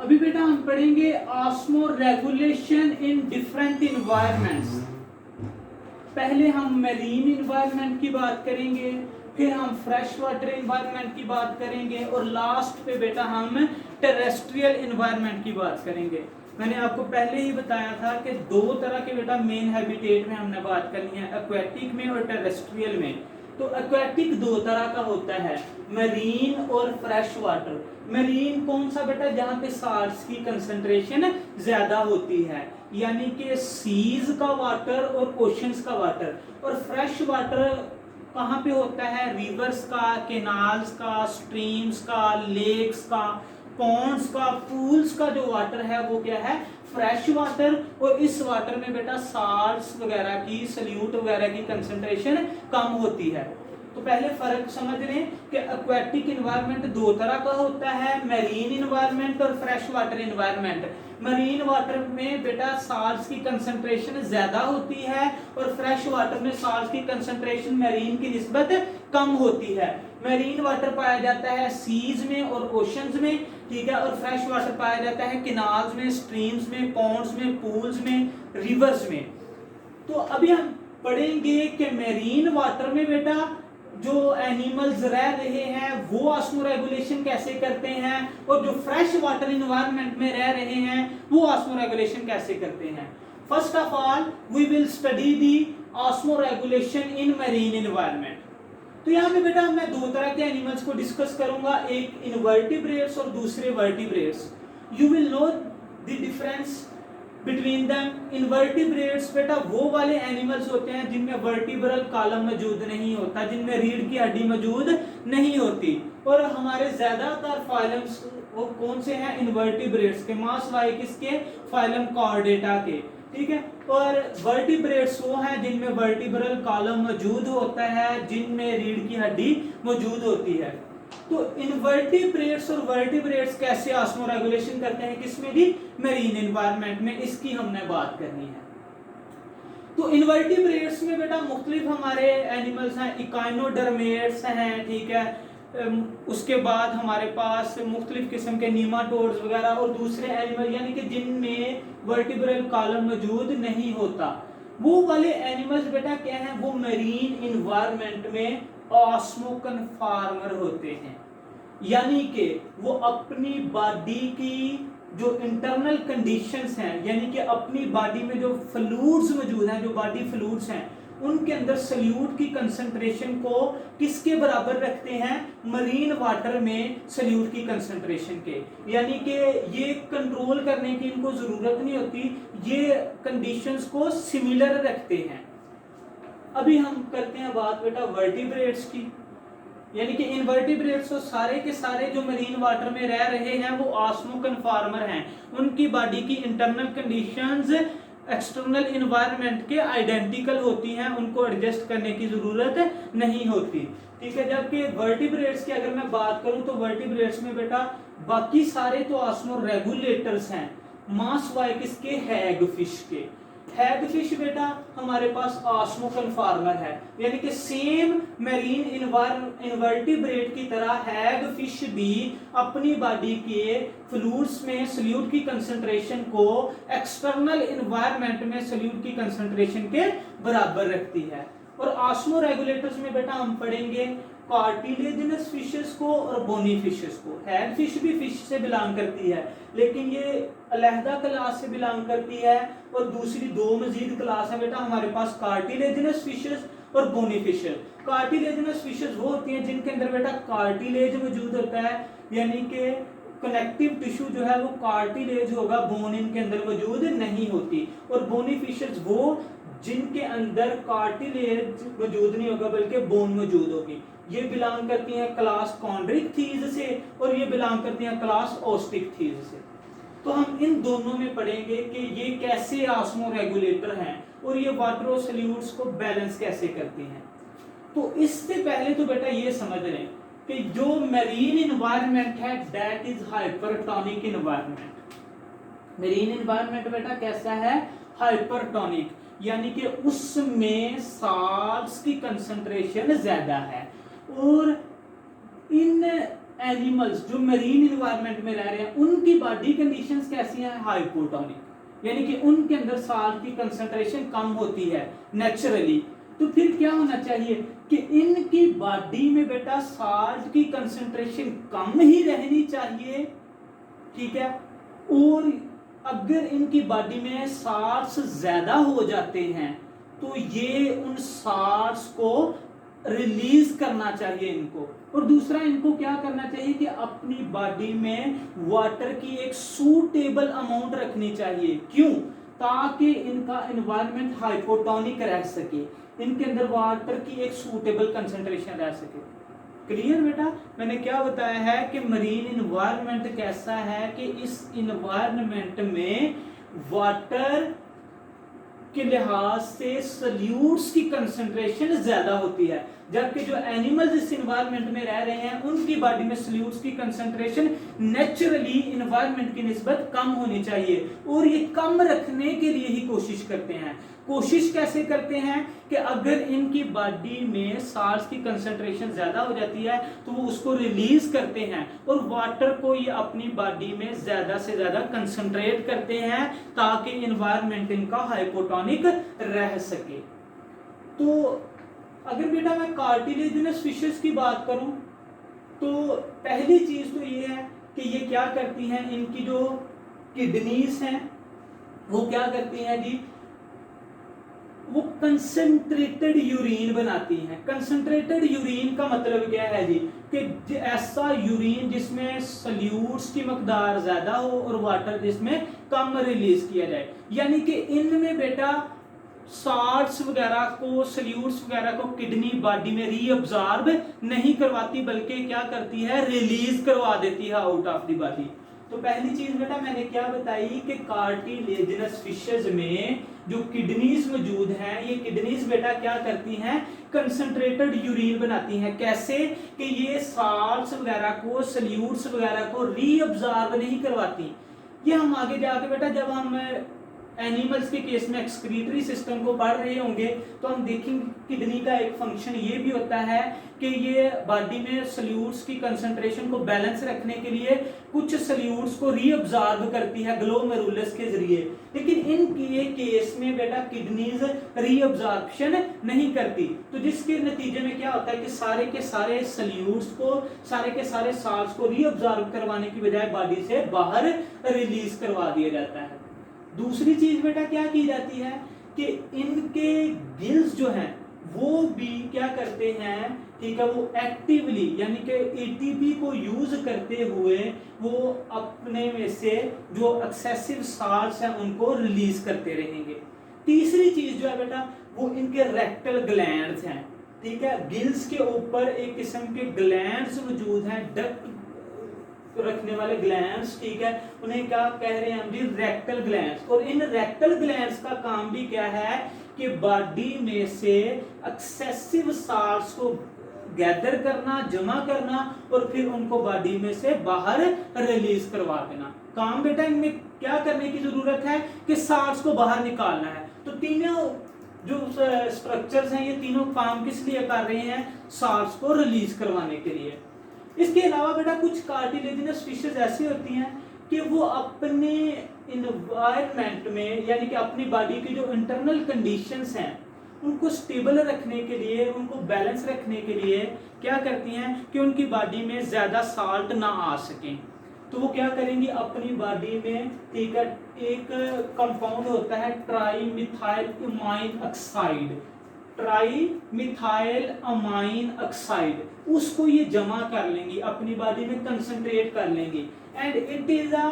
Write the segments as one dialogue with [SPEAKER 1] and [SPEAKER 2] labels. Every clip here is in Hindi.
[SPEAKER 1] अभी बेटा हम पढ़ेंगे osmo regulation in different environments. पहले हम मैरीन इन्वायरमेंट की बात करेंगे, फिर हम फ्रेश वाटर इन्वायरमेंट की बात करेंगे और लास्ट पे बेटा हम टेरेस्ट्रियल इन्वायरमेंट की बात करेंगे। मैंने आपको पहले ही बताया था कि दो तरह के बेटा मेन हैबिटेट में हमने बात करनी है, एक्वेटिक में और टेरेस्ट्रियल में। तो एक्वेटिक दो तरह का होता है, मरीन और फ्रेश वाटर। मरीन कौन सा बेटा, जहाँ पे साल्ट्स की कंसंट्रेशन ज्यादा होती है, यानी कि सीज का वाटर और ओशंस का वाटर। और फ्रेश वाटर कहाँ पे होता है, रिवर्स का, केनाल्स का, स्ट्रीम्स का, लेक्स का, पॉन्ड्स का, पूल्स का जो वाटर है वो क्या है, फ्रेश वाटर। और इस वाटर में बेटा साल्ट्स वगैरह की, सल्यूट वगैरह की कंसंट्रेशन कम होती है। तो पहले फर्क समझ लें कि एक्वेटिक इन्वायरमेंट दो तरह का होता है, मैरीन इन्वायरमेंट और fresh water environment. Marine water में बेटा साल्ट्स की कंसंट्रेशन ज्यादा होती है और फ्रेश वाटर में साल्ट्स की कंसंट्रेशन मैरीन की निस्बत कम होती है। मैरीन वाटर पाया जाता है सीज में और ओशंस में, ठीक है, और फ्रेश वाटर पाया जाता है केनाल्स में, स्ट्रीम्स में, पॉन्ड्स में, पूल्स में, रिवर्स में। तो अभी हम पढ़ेंगे कि मैरीन वाटर में बेटा जो एनिमल्स रह रहे हैं वो ऑस्मो रेगुलेशन कैसे करते हैं, और जो फ्रेश वाटर इन्वायरमेंट में रह रहे हैं वो ऑस्मो रेगुलेशन कैसे करते हैं। First of all we will study the osmoregulation in marine environment. तो यहाँ पे बेटा मैं दो तरह के एनिमल्स को डिस्कस करूंगा, एक इनवर्टिब्रेट्स और दूसरे vertebrates. You will know the difference between them. Invertebrates बेटा वो वाले एनिमल्स होते हैं जिनमें वर्टिब्रल कॉलम मौजूद नहीं होता, जिनमें रीढ़ की हड्डी मौजूद नहीं होती। और हमारे ज्यादातर फाइलम्स वो कौन से हैं, इनवर्टिब्रेट्स के, मास वाई किसके, फाइलम कॉर्डेटा के, ठीक है। और वर्टिब्रेट्स वो हैं जिनमें वर्टिब्रल कॉलम मौजूद होता है, जिनमें रीढ़ की हड्डी मौजूद होती है। तो इनवर्टिब्रेट्स और वर्टिब्रेट्स कैसे ऑस्मो रेगुलेशन करते हैं, किसमें भी, मैरीन एनवायरनमेंट में, इसकी हमने बात करनी है। तो इनवर्टिब्रेट्स में बेटा मुख्तलिफ हमारे एनिमल्स हैं, इकाइनोडर्मेट्स हैं, ठीक है, उसके बाद हमारे पास मुख्तलिफ किस्म के नीमाटोड्स वगैरह और दूसरे एनिमल यानी कि जिनमें वर्टिब्रल कॉलम मौजूद नहीं होता। वो वाले एनिमल्स बेटा क्या हैं, वो मैरीन इन्वायरमेंट में ऑस्मो कन्फॉर्मर होते हैं, यानी कि वो अपनी बॉडी की जो इंटरनल कंडीशंस हैं, यानी कि अपनी बॉडी में जो फ्लूइड्स मौजूद हैं, जो बॉडी फ्लूइड्स हैं, उनके अंदर सल्यूट की कंसंट्रेशन को किसके बराबर रखते हैं, मरीन वाटर में सल्यूट की कंसंट्रेशन के। यानी कि ये कंट्रोल करने की इनको जरूरत नहीं होती, ये कंडीशंस को सिमिलर रखते हैं। अभी हम करते हैं बात बेटा वर्टिब्रेट्स की, यानी कि इनवर्टिब्रेट्स तो सारे के सारे जो मरीन वाटर में रह रहे हैं वो ऑस्मो कन्फॉर्मर हैं, उनकी बॉडी की इंटरनल कंडीशंस एक्सटर्नल इन्वायरमेंट के आइडेंटिकल होती हैं, उनको एडजस्ट करने की जरूरत नहीं होती, ठीक है। जबकि वर्टिब्रेट्स की अगर मैं बात करूं तो वर्टिब्रेट्स में बेटा बाकी सारे तो ऑस्मो रेगुलेटर्स हैं, मास वाई किसके, हैग फिश के। हैग फिश बेटा हमारे पास ऑस्मो कन्फॉर्मर है, यानी कि सेम मैरीन इनवर्टिब्रेट की तरह हैग फिश भी अपनी बॉडी के फ्लूइड्स में सल्यूट की कंसंट्रेशन को एक्सटर्नल इन्वायरमेंट में सल्यूट की कंसंट्रेशन के बराबर रखती है। और ऑस्मो रेगुलेटर्स में बेटा हम पढ़ेंगे कार्टिलेजिनस फिशेस को और बोनी फिशेस को। हैग फिश भी फिश से बिलोंग करती है, लेकिन ये अलहदा क्लास से बिलोंग करती है। और दूसरी दो मजीद क्लास है बेटा हमारे पास, कार्टिलेजिनस फिशेस और बोनी फिशेस। कार्टिलेजिनस फिशेस वो होती हैं जिनके अंदर बेटा कार्टिलेज मौजूद होता है, यानी कि कनेक्टिव टिश्यू जो है वो कार्टिलेज होगा, बोन इनके अंदर मौजूद नहीं होती। और बोनी फिशेस वो जिनके अंदर कार्टिलेज मौजूद नहीं होगा बल्कि बोन मौजूद होगी। ये बिलोंग करती हैं क्लास कॉन्ड्रिक थीज से और ये बिलोंग करती हैं क्लास ओस्टिक थीज से। तो हम इन दोनों में पढ़ेंगे कि ये कैसे ऑस्मो रेगुलेटर हैं और ये वाटर और सल्यूट्स को बैलेंस कैसे करती हैं। तो इससे पहले तो बेटा ये समझ लें कि जो मैरीन इन्वायरमेंट है that is hypertonic environment. Marine environment बेटा कैसा है, हाइपरटोनिक, यानी कि उसमें साल्ट्स की कंसंट्रेशन ज्यादा है। और इन एनिमल्स जो मरीन इन्वायरमेंट में रह रहे हैं उनकी बॉडी कंडीशंस कैसी हैं, हाइपोटोनिक, यानी कि उनके अंदर साल्ट की कंसंट्रेशन कम होती है नेचुरली। तो फिर क्या होना चाहिए कि इनकी बॉडी में बेटा साल्ट की कंसंट्रेशन कम ही रहनी चाहिए, ठीक है। और अगर इनकी बॉडी में साल्ट्स ज्यादा हो जाते हैं तो ये उन साल्ट्स को रिलीज करना चाहिए इनको। और दूसरा इनको क्या करना चाहिए कि अपनी बॉडी में वाटर की एक सूटेबल अमाउंट रखनी चाहिए। क्यों? ताकि इनका एनवायरनमेंट हाइपोटोनिक रह सके, इनके अंदर वाटर की एक सूटेबल कंसंट्रेशन रह सके। क्लियर बेटा? मैंने क्या बताया है कि मरीन इन्वायरमेंट कैसा है कि इस इन्वायरमेंट में वाटर के लिहाज से सल्यूट्स की कंसंट्रेशन ज्यादा होती है, जबकि जो एनिमल्स इस इन्वायरमेंट में रह रहे हैं उनकी बॉडी में सल्यूट्स की कंसंट्रेशन नेचुरली इन्वायरमेंट की निस्बत कम होनी चाहिए, और ये कम रखने के लिए ही कोशिश करते हैं। कोशिश कैसे करते हैं कि अगर इनकी बॉडी में साल्ट्स की कंसंट्रेशन ज्यादा हो जाती है तो वो उसको रिलीज करते हैं और वाटर को ये अपनी बॉडी में ज्यादा से ज्यादा कंसंट्रेट करते हैं ताकि एनवायरनमेंट इनका हाइपोटोनिक रह सके। तो अगर बेटा मैं कार्टिलेजिनस फिशेस की बात करूं तो पहली चीज तो ये है कि ये क्या करती हैं, इनकी जो किडनीज हैं वो क्या करती हैं जी, वो कंसंट्रेटेड यूरिन बनाती हैं। कंसंट्रेटेड यूरिन का मतलब क्या है जी कि ऐसा यूरिन जिसमें सल्यूट्स की मकदार ज्यादा हो और वाटर जिसमें कम रिलीज किया जाए, यानी कि इनमें बेटा साल्ट्स वगैरह को, सल्यूट्स वगैरह को किडनी बॉडी में रीअब्सॉर्ब नहीं करवाती बल्कि क्या करती है, रिलीज करवा देती है आउट ऑफ द बॉडी। तो पहली चीज बेटा मैंने क्या बताई कि कार्टिलेजिनस फिशेज में जो किडनीज मौजूद हैं, ये किडनीज बेटा क्या करती हैं, कंसंट्रेटेड यूरिन बनाती हैं। कैसे कि ये साल्ट्स वगैरह को, सल्यूट्स वगैरह को रीअब्सॉर्ब नहीं करवाती। ये हम आगे जाके बेटा जब हम एनिमल्स के केस में एक्सक्रीटरी सिस्टम को पढ़ रहे होंगे तो हम देखेंगे किडनी का एक फंक्शन ये भी होता है कि ये बॉडी में सल्यूट्स की कंसंट्रेशन को बैलेंस रखने के लिए कुछ सल्यूट्स को रीअब्सॉर्ब करती है ग्लोमेरुलस के जरिए, लेकिन इन केस में बेटा किडनीज रीअब्सॉर्प्शन नहीं करती। तो जिसके नतीजे में क्या होता है कि सारे सल्यूट्स को, सारे के सारे साल्ट्स को रीअब्सॉर्ब करवाने की बजाय बॉडी से बाहर रिलीज करवा दिया जाता है। दूसरी चीज बेटा क्या की जाती है कि इनके गिल्स जो हैं वो भी क्या करते हैं, ठीक है, वो एक्टिवली यानी कि एटीपी को यूज करते हुए वो अपने में से जो एक्सेसिव साल्ट्स हैं उनको रिलीज करते रहेंगे। तीसरी चीज जो है बेटा वो इनके रेक्टल ग्लैंड्स हैं, ठीक है। गिल्स के ऊपर एक किस्म के ग्लैंड्स मौजूद हैं, डक्ट रखने वाले ग्लैंड्स, ठीक है, उन्हें क्या कह रहे हैं हम जी, रेक्टल ग्लैंड्स। और इन रेक्टल ग्लैंड्स का काम भी क्या है कि बॉडी में से एक्सेसिव साल्ट्स को गैदर करना, जमा करना और फिर उनको बॉडी में से बाहर रिलीज करवा देना। काम बेटा इनमें क्या करने की जरूरत है कि साल्ट्स को बाहर निकालना है। तो तीनों जो स्ट्रक्चर्स हैं ये तीनों काम किस लिए कर रहे हैं, साल्ट्स को रिलीज करवाने के लिए। इसके अलावा बेटा कुछ कार्टिलेजिनस फिशेस ऐसी होती हैं कि वो अपने इन्वायरमेंट में यानी कि अपनी बॉडी की जो इंटरनल कंडीशंस हैं उनको स्टेबल रखने के लिए, उनको बैलेंस रखने के लिए क्या करती हैं कि उनकी बॉडी में ज्यादा साल्ट ना आ सकें। तो वो क्या करेंगी, अपनी बॉडी में, ठीक है, एक कंपाउंड होता है trimethyl amine oxide, trimethyl amine oxide, उसको ये जमा कर लेंगी, अपनी बॉडी में कंसंट्रेट कर लेंगी। And it is a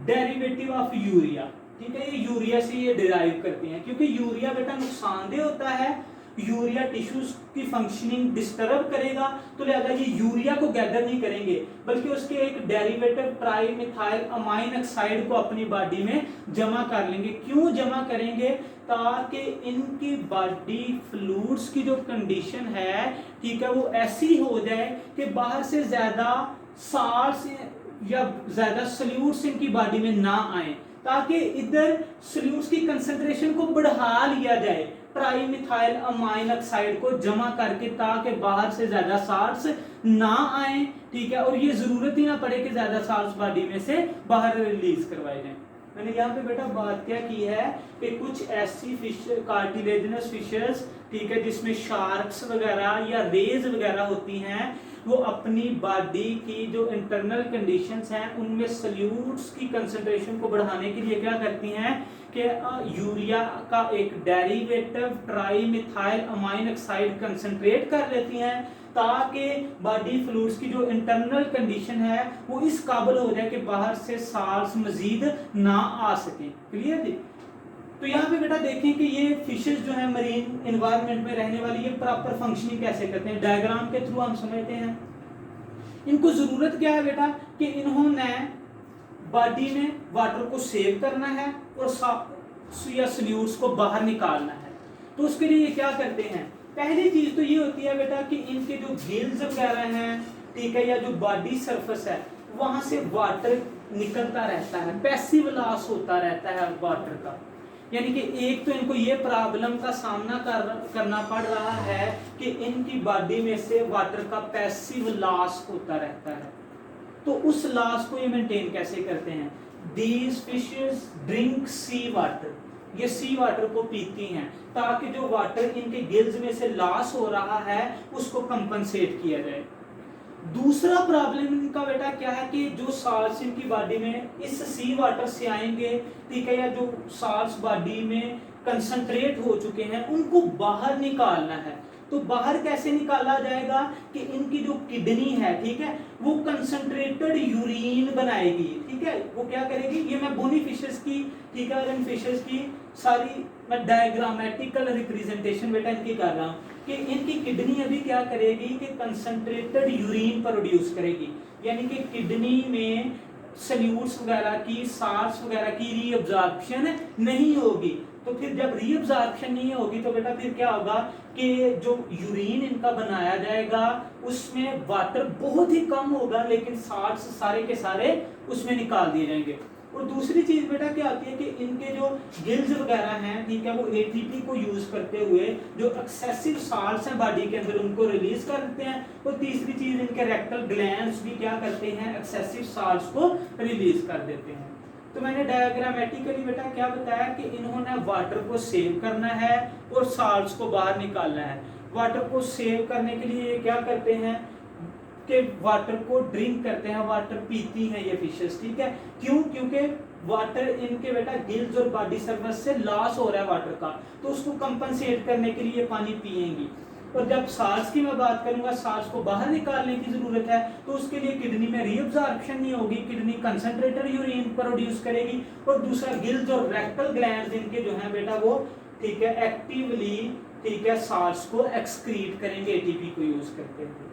[SPEAKER 1] derivative of urea, ठीक है, ये यूरिया से ये डिराइव करती हैं क्योंकि यूरिया बेटा नुकसानदेह होता है, यूरिया टिश्यूज की फंक्शनिंग डिस्टर्ब करेगा, तो लिहाजा ये यूरिया को गैदर नहीं करेंगे बल्कि उसके एक डेरिवेटिव ट्राईमिथाइल अमाइन ऑक्साइड को अपनी बॉडी में जमा कर लेंगे। क्यों जमा करेंगे, ताकि इनकी बॉडी फ्लूइड्स की जो कंडीशन है, ठीक है, वो ऐसी हो जाए कि बाहर से ज्यादा साल्ट्स या ज्यादा सल्यूट्स इनकी बॉडी में ना आए, ताकि इधर सल्यूट्स की कंसंट्रेशन को बढ़ा लिया जाए ट्राईमिथाइल अमाइन ऑक्साइड को जमा करके, ताकि बाहर से ज्यादा साल्ट्स ना आए ठीक है, और ये जरूरत ही ना पड़े कि ज्यादा साल्स बॉडी में से बाहर रिलीज करवाए जाएं। मैंने यहाँ पे बेटा बात क्या की है कि कुछ ऐसी फिश कार्टिलेजिनस फिशेस, ठीक है, जिसमें शार्क्स वगैरह या रेज वगैरह होती हैं, वो अपनी बॉडी की जो इंटरनल कंडीशंस हैं उनमें सल्यूट्स की कंसंट्रेशन को बढ़ाने के लिए क्या करती हैं कि यूरिया का एक derivative trimethyl amine oxide concentrate कर लेती हैं, ताकि बॉडी फ्लूइड्स की जो इंटरनल कंडीशन है वो इस काबिल हो जाए कि बाहर से साल्स मजीद ना आ सके। क्लियर जी? तो यहाँ पे बेटा देखें कि ये फिशेस जो है मरीन एनवायरनमेंट में रहने वाली, ये प्रॉपर फंक्शनिंग कैसे करते हैं, डायग्राम के थ्रू हम समझते हैं। इनको जरूरत क्या है बेटा कि इन्होंने बॉडी में वाटर को सेव करना है और सॉल्यूट्स को बाहर निकालना है। तो उसके लिए ये क्या करते हैं, पहली चीज तो ये होती है बेटा कि इनके जो गिल्स वगैरह हैं, ठीक है, या जो बॉडी सरफेस है वहां से वाटर निकलता रहता है, पैसिव लॉस होता रहता है वाटर का। यानी कि एक तो इनको ये प्रॉब्लम का सामना करना पड़ रहा है कि इनकी बॉडी में से वाटर का पैसिव लॉस होता रहता है। तो उस लॉस को ये मेंटेन कैसे करते हैं, these fishes drink sea water, ये सी वाटर को पीती हैं ताकि जो वाटर इनके गिल्स में से लॉस हो रहा है उसको कंपनसेट किया जाए। दूसरा प्रॉब्लम इनका बेटा क्या है कि जो साल्स इनकी बॉडी में इस सी वाटर से आएंगे, ठीक है, या जो साल्स बॉडी में कंसंट्रेट हो चुके हैं उनको बाहर निकालना है। तो बाहर कैसे निकाला जाएगा कि इनकी जो किडनी है, ठीक है, वो कंसंट्रेटेड यूरिन बनाएगी, ठीक है, वो क्या करेगी, ये मैं बोनी फिशेस की, ठीक है, और इन फिशेस की सारी मैं डायग्रामेटिकल रिप्रेजेंटेशन बेटा इनकी कर रहा हूँ कि इनकी किडनी अभी क्या करेगी कि कंसंट्रेटेड यूरिन प्रोड्यूस करेगी, यानी कि किडनी में सल्यूट्स वगैरह की, साल्ट्स वगैरह की रीअब्जॉर्प्शन नहीं होगी। तो फिर जब रीअब्जॉर्प्शन नहीं होगी तो बेटा फिर क्या होगा कि जो यूरिन इनका बनाया जाएगा उसमें वाटर बहुत ही कम होगा, लेकिन साल्ट्स सारे के सारे उसमें निकाल दिए जाएंगे। और दूसरी चीज बेटा क्या आती है कि इनके जो गिल्स वगैरह हैं, ठीक है, वो एटीपी को यूज करते हुए जो एक्सेसिव साल्ट्स हैं बॉडी के अंदर उनको रिलीज कर देते हैं। और तीसरी चीज इनके रेक्टल ग्लैंड्स भी क्या करते हैं, एक्सेसिव साल्ट्स को रिलीज कर देते हैं। तो मैंने डायग्रामेटिकली बेटा क्या बताया कि इन्होंने वाटर को सेव करना है और साल्ट्स को बाहर निकालना है। वाटर को सेव करने के लिए ये क्या करते हैं कि वाटर को ड्रिंक करते हैं, वाटर पीती हैं ये फिशेस, ठीक है। क्यों? क्योंकि वाटर इनके बेटा गिल्स और बॉडी सरफेस से लॉस हो रहा है वाटर का, तो उसको कंपनसेट करने के लिए पानी पिएंगी। और जब साल्स की मैं बात करूंगा, साल्स को बाहर निकालने की जरूरत है, तो उसके लिए किडनी में रीअब्जॉर्प्शन नहीं होगी, किडनी कंसंट्रेटेड यूरिन प्रोड्यूस करेगी। और दूसरा गिल्स और रेक्टल ग्लैंड्स इनके जो है बेटा वो, ठीक है, एक्टिवली, ठीक है, साल्स को एक्सक्रीट करेंगे एटीपी को यूज करते हुए।